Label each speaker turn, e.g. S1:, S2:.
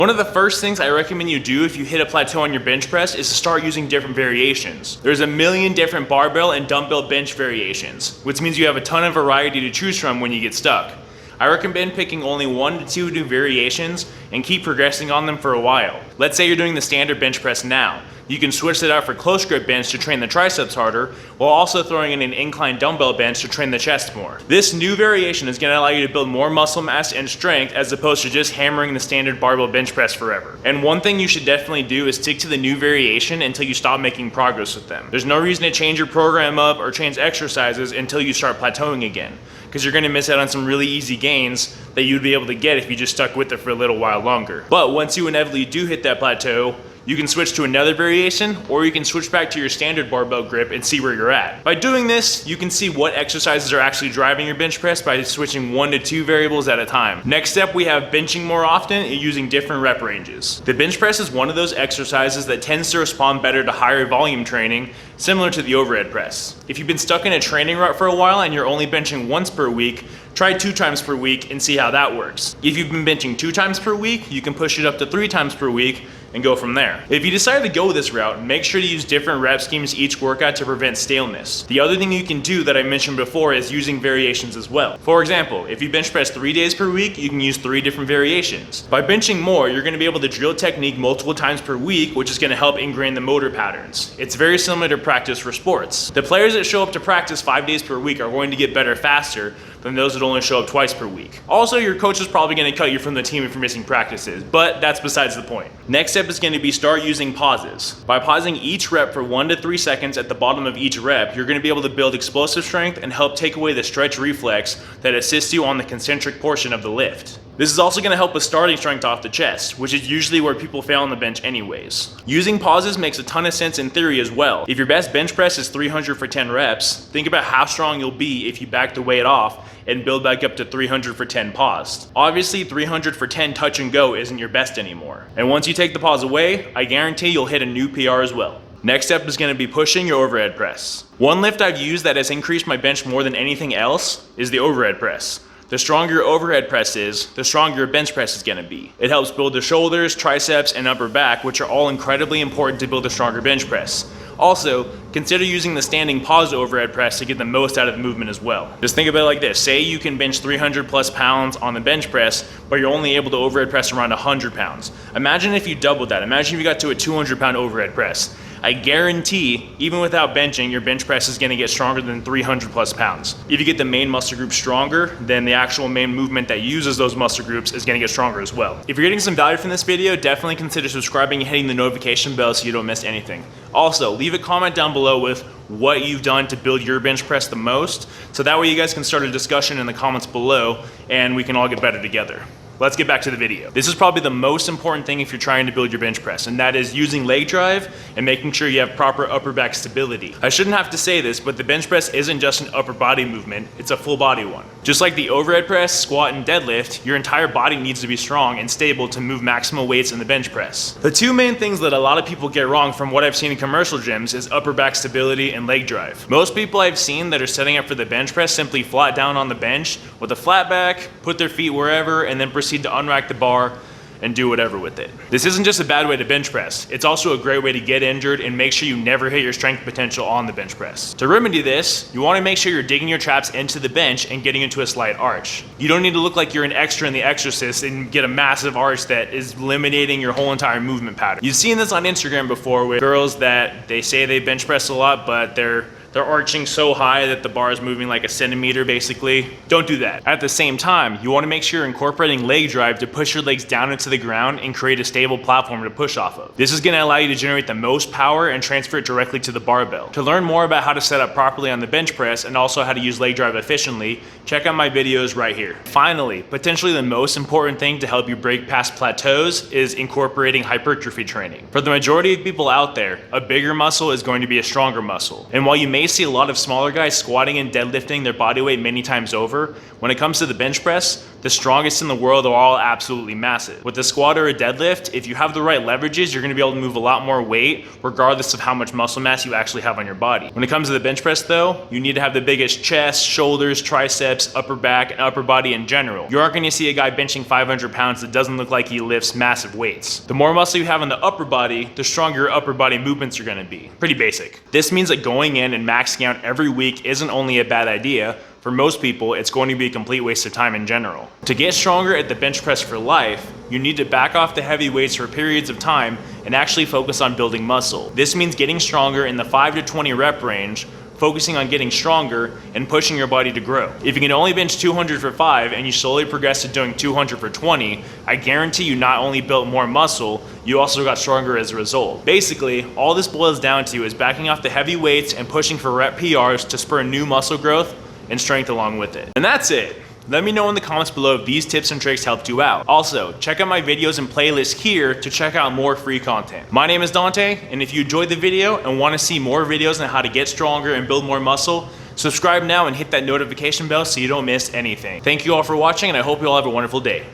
S1: One of the first things I recommend you do if you hit a plateau on your bench press is to start using different variations. There's a million different barbell and dumbbell bench variations, which means you have a ton of variety to choose from when you get stuck. I recommend picking only 1 to 2 new variations and keep progressing on them for a while. Let's say you're doing the standard bench press now. You can switch it out for close grip bench to train the triceps harder, while also throwing in an incline dumbbell bench to train the chest more. This new variation is going to allow you to build more muscle mass and strength as opposed to just hammering the standard barbell bench press forever. And one thing you should definitely do is stick to the new variation until you stop making progress with them. There's no reason to change your program up or change exercises until you start plateauing again, because you're going to miss out on some really easy gains that you'd be able to get if you just stuck with it for a little while longer. But once you inevitably do hit that plateau, you can switch to another variation, or you can switch back to your standard barbell grip and see where you're at. By doing this, you can see what exercises are actually driving your bench press by switching 1 to 2 variables at a time. Next step, we have benching more often and using different rep ranges. The bench press is one of those exercises that tends to respond better to higher volume training, similar to the overhead press. If you've been stuck in a training rut for a while and you're only benching once per week, try 2 times per week and see how that works. If you've been benching 2 times per week, you can push it up to 3 times per week and go from there. If you decide to go this route, make sure to use different rep schemes each workout to prevent staleness. The other thing you can do that I mentioned before is using variations as well. For example, if you bench press 3 days per week, you can use 3 different variations. By benching more, you're going to be able to drill technique multiple times per week, which is going to help ingrain the motor patterns. It's very similar to practice for sports. The players that show up to practice 5 days per week are going to get better faster than those that only show up twice per week. Also, your coach is probably going to cut you from the team if you're missing practices, but that's besides the point. Next step is going to be start using pauses. By pausing each rep for 1 to 3 seconds at the bottom of each rep, you're going to be able to build explosive strength and help take away the stretch reflex that assists you on the concentric portion of the lift. This is also going to help with starting strength off the chest, which is usually where people fail on the bench anyways. Using pauses makes a ton of sense in theory as well. If your best bench press is 300 for 10 reps, think about how strong you'll be if you back the weight off and build back up to 300 for 10 paused. Obviously, 300 for 10 touch and go isn't your best anymore. And once you take the pause away, I guarantee you'll hit a new PR as well. Next step is going to be pushing your overhead press. One lift I've used that has increased my bench more than anything else is the overhead press. The stronger your overhead press is, the stronger your bench press is going to be. It helps build the shoulders, triceps, and upper back, which are all incredibly important to build a stronger bench press. Also, consider using the standing pause overhead press to get the most out of the movement as well. Just think about it like this. Say you can bench 300 plus pounds on the bench press, but you're only able to overhead press around 100 pounds. Imagine if you doubled that. Imagine if you got to a 200-pound overhead press. I guarantee, even without benching, your bench press is going to get stronger than 300 plus pounds. If you get the main muscle group stronger, then the actual main movement that uses those muscle groups is going to get stronger as well. If you're getting some value from this video, definitely consider subscribing and hitting the notification bell so you don't miss anything. Also, leave a comment down below with what you've done to build your bench press the most, so that way you guys can start a discussion in the comments below and we can all get better together. Let's get back to the video. This is probably the most important thing if you're trying to build your bench press, and that is using leg drive and making sure you have proper upper back stability. I shouldn't have to say this, but the bench press isn't just an upper body movement, it's a full body one. Just like the overhead press, squat, and deadlift, your entire body needs to be strong and stable to move maximal weights in the bench press. The 2 main things that a lot of people get wrong from what I've seen in commercial gyms is upper back stability and leg drive. Most people I've seen that are setting up for the bench press simply flat down on the bench with a flat back, put their feet wherever, and then proceed to unrack the bar and do whatever with it. This isn't just a bad way to bench press, it's also a great way to get injured and make sure you never hit your strength potential on the bench press. To remedy this, you want to make sure you're digging your traps into the bench and getting into a slight arch. You don't need to look like you're an extra in The Exorcist and get a massive arch that is eliminating your whole entire movement pattern. You've seen this on Instagram before with girls that they say they bench press a lot, but they're arching so high that the bar is moving like a centimeter basically. Don't do that. At the same time, you want to make sure you're incorporating leg drive to push your legs down into the ground and create a stable platform to push off of. This is going to allow you to generate the most power and transfer it directly to the barbell. To learn more about how to set up properly on the bench press and also how to use leg drive efficiently, check out my videos right here. Finally, potentially the most important thing to help you break past plateaus is incorporating hypertrophy training. For the majority of people out there, a bigger muscle is going to be a stronger muscle. And while you may see a lot of smaller guys squatting and deadlifting their body weight many times over, when it comes to the bench press, The strongest in the world are all absolutely massive. With a squat or a deadlift, if you have the right leverages, you're gonna be able to move a lot more weight regardless of how much muscle mass you actually have on your body. When it comes to the bench press though, you need to have the biggest chest, shoulders, triceps, upper back, and upper body in general. You aren't gonna see a guy benching 500 pounds that doesn't look like he lifts massive weights. The more muscle you have in the upper body, the stronger your upper body movements are gonna be. Pretty basic. This means that going in and maxing out every week isn't only a bad idea. For most people, it's going to be a complete waste of time in general. To get stronger at the bench press for life, you need to back off the heavy weights for periods of time and actually focus on building muscle. This means getting stronger in the 5 to 20 rep range, focusing on getting stronger and pushing your body to grow. If you can only bench 200 for 5 and you slowly progress to doing 200 for 20, I guarantee you not only built more muscle, you also got stronger as a result. Basically, all this boils down to is backing off the heavy weights and pushing for rep PRs to spur new muscle growth and strength along with it. And that's it. Let me know in the comments below if these tips and tricks helped you out. Also, check out my videos and playlist here to check out more free content. My name is Dante, and if you enjoyed the video and want to see more videos on how to get stronger and build more muscle, subscribe now and hit that notification bell so you don't miss anything. Thank you all for watching, and I hope you all have a wonderful day.